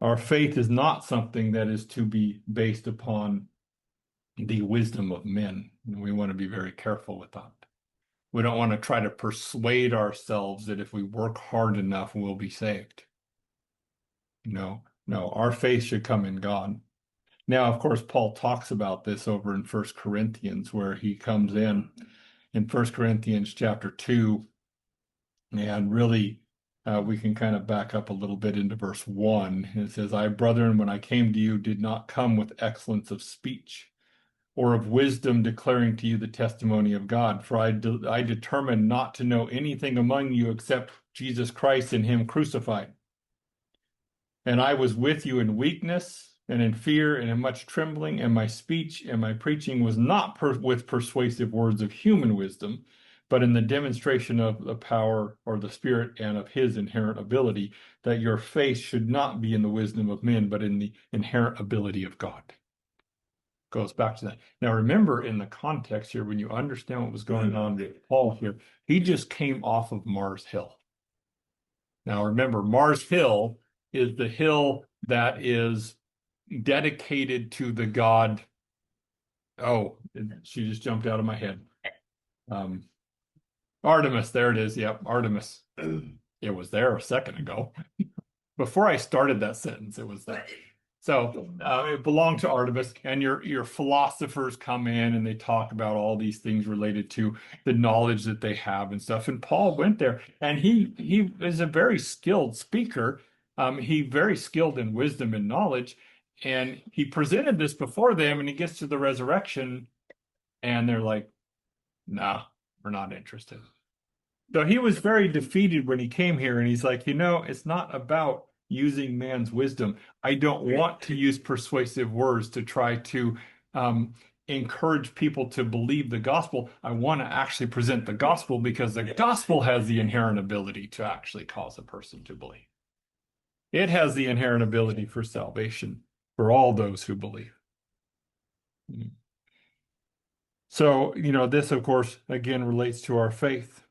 Our faith is not something that is to be based upon the wisdom of men. We want to be very careful with that. We don't want to try to persuade ourselves that if we work hard enough, we'll be saved. No, no, our faith should come in God. Now, of course, Paul talks about this over in 1 Corinthians, where he comes in 1 Corinthians chapter 2, and really we can kind of back up a little bit into verse 1. It says, I, brethren, when I came to you, did not come with excellence of speech or of wisdom declaring to you the testimony of God. For I determined not to know anything among you except Jesus Christ and him crucified. And I was with you in weakness and in fear and in much trembling, and my speech and my preaching was not with persuasive words of human wisdom, but in the demonstration of the power or the Spirit and of his inherent ability, that your faith should not be in the wisdom of men, but in the inherent ability of God. Goes back to that. Now, remember, in the context here, when you understand what was going on with Paul here, he just came off of Mars Hill. Now, remember, Mars Hill is the hill that is dedicated to the god. Oh, she just jumped out of my head. Artemis, there it is. Yep, Artemis. It was there a second ago. Before I started that sentence, it was there. So it belonged to Artemis, and your philosophers come in and they talk about all these things related to the knowledge that they have and stuff. And Paul went there, and he is a very skilled speaker. He very skilled in wisdom and knowledge, and he presented this before them. And he gets to the resurrection, and they're like, "Nah, we're not interested." So he was very defeated when he came here, and he's like, it's not about using man's wisdom. I don't want to use persuasive words to try to encourage people to believe the gospel. I want to actually present the gospel because the gospel has the inherent ability to actually cause a person to believe. It has the inherent ability for salvation for all those who believe. So, this, of course, again, relates to our faith.